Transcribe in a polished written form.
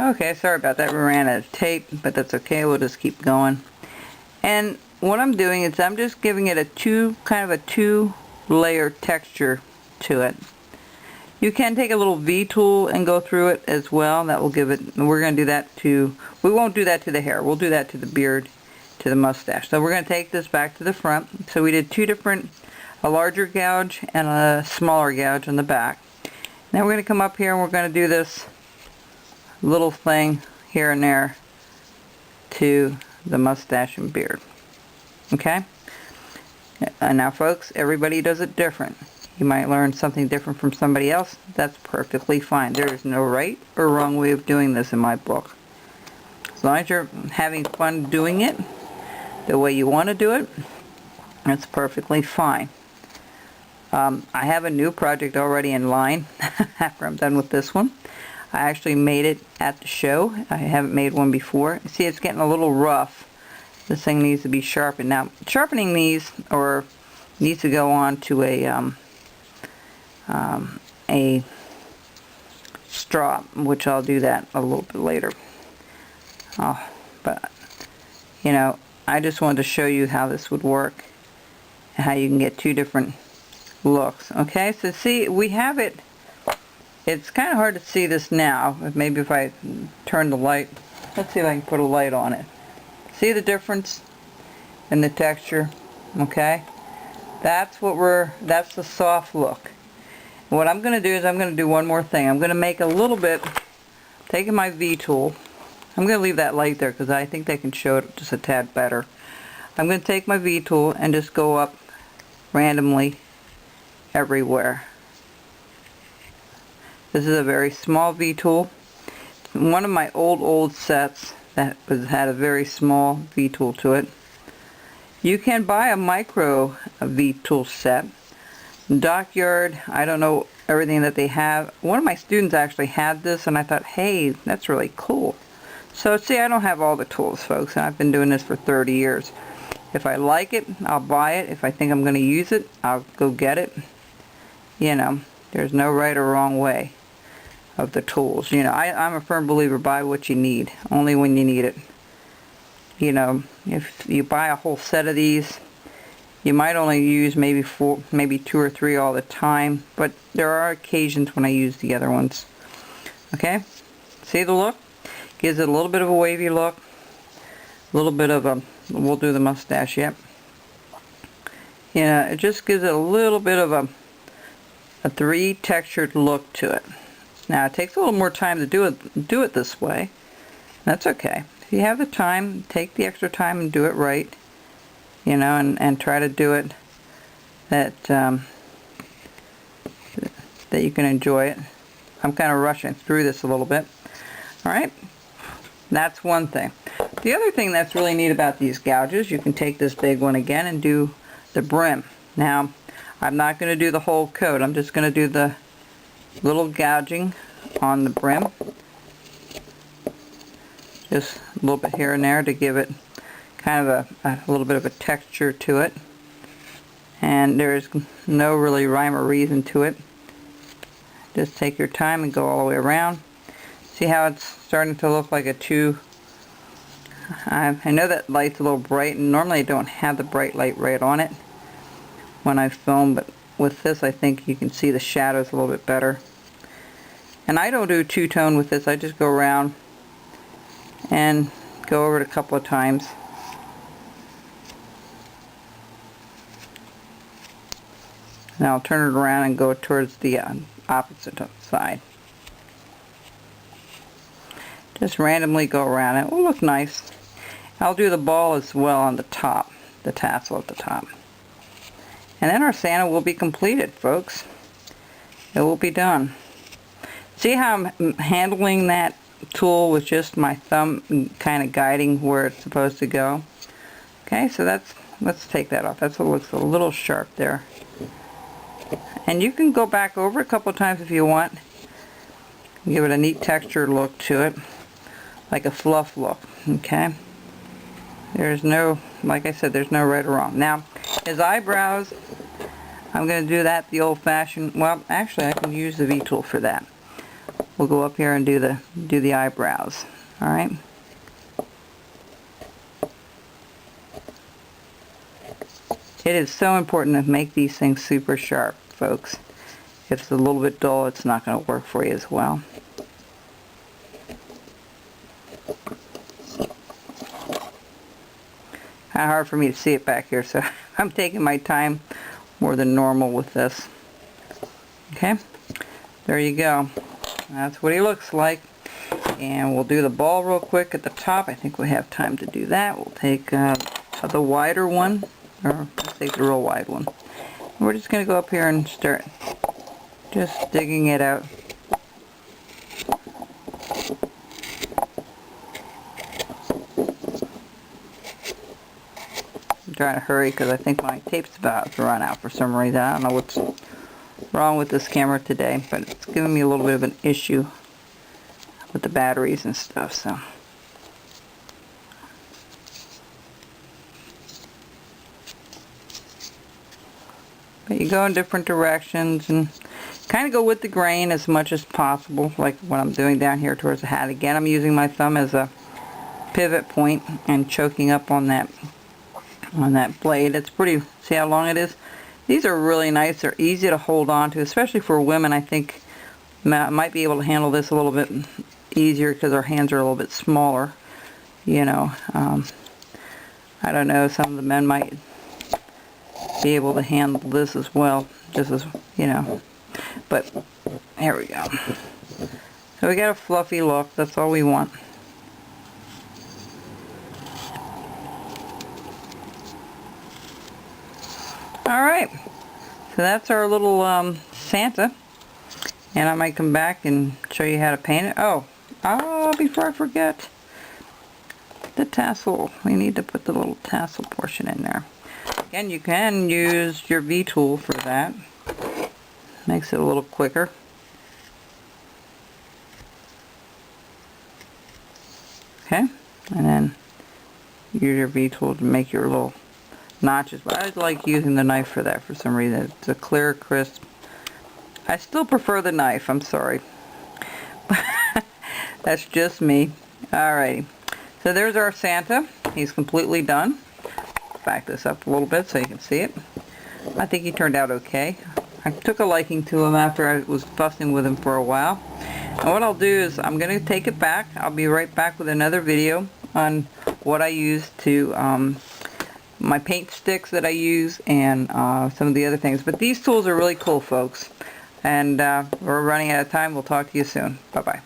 Okay, sorry about that. We ran out of tape, but that's okay. We'll just keep going. And what I'm doing is I'm just giving it a kind of a two-layer texture to it. You can take a little V tool and go through it as well. That will give it, we're going to do that to, we won't do that to the hair. We'll do that to the beard, to the mustache. So we're going to take this back to the front. So we did two different, a larger gouge and a smaller gouge on the back. Now we're going to come up here and we're going to do this little thing here and there to the mustache and beard. Okay? And now folks, everybody does it different. You might learn something different from somebody else. That's perfectly fine. There is no right or wrong way of doing this in my book. As long as you're having fun doing it the way you want to do it, that's perfectly fine. I have a new project already in line after I'm done with this one. I actually made it at the show. I haven't made one before. See, it's getting a little rough. This thing needs to be sharpened. Now, sharpening these needs to go on to a straw, which I'll do that a little bit later. But, you know, I just wanted to show you how this would work and how you can get two different looks. Okay, so see, we have it. It's kind of hard to see this now, but maybe if I turn the light, let's see if I can put a light on it. See the difference in the texture? Okay? That's the soft look. And what I'm going to do is I'm going to do one more thing. I'm going to make a little bit, taking my V tool, I'm going to leave that light there because I think they can show it just a tad better. I'm going to take my V tool and just go up randomly everywhere. This is a very small V tool. One of my old sets that had a very small V tool to it. You can buy a micro V tool set. Dockyard, I don't know everything that they have. One of my students actually had this and I thought, hey, that's really cool. So see, I don't have all the tools, folks, and I've been doing this for 30 years. If I like it, I'll buy it. If I think I'm going to use it, I'll go get it. You know, there's no right or wrong way of the tools. You know, I'm a firm believer, buy what you need, only when you need it. You know, if you buy a whole set of these, you might only use maybe two or three all the time, but there are occasions when I use the other ones. Okay, see the look? Gives it a little bit of a wavy look, a little bit of a, we'll do the mustache yet. Yeah, it just gives it a little bit of a three textured look to it. Now it takes a little more time to do it this way. That's okay. If you have the time, take the extra time and do it right. You know, and try to do it that you can enjoy it. I'm kind of rushing through this a little bit. Alright, that's one thing. The other thing that's really neat about these gouges, you can take this big one again and do the brim. Now, I'm not going to do the whole coat. I'm just going to do the little gouging on the brim. Just a little bit here and there to give it kind of a little bit of a texture to it. And there's no really rhyme or reason to it. Just take your time and go all the way around. See how it's starting to look like a two. I know that light's a little bright, and normally I don't have the bright light right on it when I film, but with this I think you can see the shadows a little bit better. And I don't do two-tone with this. I just go around and go over it a couple of times. Now I'll turn it around and go towards the opposite side. Just randomly go around it. It will look nice. I'll do the ball as well on the top, the tassel at the top. And then our Santa will be completed, folks. It will be done. See how I'm handling that tool with just my thumb kind of guiding where it's supposed to go? Okay, so let's take that off. That's what looks a little sharp there. And you can go back over a couple of times if you want. Give it a neat texture look to it, like a fluff look. Okay. There's no, like I said, there's no right or wrong. Now, his eyebrows, I'm going to do that the old-fashioned. Well, actually, I can use the V tool for that. we'll go up here and do the eyebrows. All right. It is so important to make these things super sharp, folks. If it's a little bit dull, it's not going to work for you as well. Kind of hard for me to see it back here, so I'm taking my time more than normal with this. Okay, there you go. That's what he looks like. And we'll do the ball real quick at the top. I think we have time to do that. We'll take the wider one, or let's take the real wide one. We're just going to go up here and start just digging it out. I'm trying to hurry because I think my tape's about to run out for some reason. I don't know what's wrong with this camera today, but it's giving me a little bit of an issue with the batteries and stuff, so. But you go in different directions and kind of go with the grain as much as possible, like what I'm doing down here towards the hat. Again, I'm using my thumb as a pivot point and choking up on that blade. It's pretty, see how long it is? These are really nice. They're easy to hold on to, especially for women. I think might be able to handle this a little bit easier because our hands are a little bit smaller. You know, I don't know, some of the men might be able to handle this as well, just as, you know. But here we go. So we got a fluffy look. That's all we want. Alright, so that's our little Santa, and I might come back and show you how to paint it. Oh, before I forget, the tassel. We need to put the little tassel portion in there. Again, you can use your V-tool for that. Makes it a little quicker. Okay, and then use your V-tool to make your little notches, but I like using the knife for that for some reason. It's a clear, crisp. I still prefer the knife, I'm sorry. That's just me. Alrighty, so there's our Santa. He's completely done. Back this up a little bit so you can see it. I think he turned out okay. I took a liking to him after I was fussing with him for a while. And what I'll do is I'm going to take it back. I'll be right back with another video on what I use to my paint sticks that I use and some of the other things. But these tools are really cool, folks. And we're running out of time. We'll talk to you soon. Bye-bye.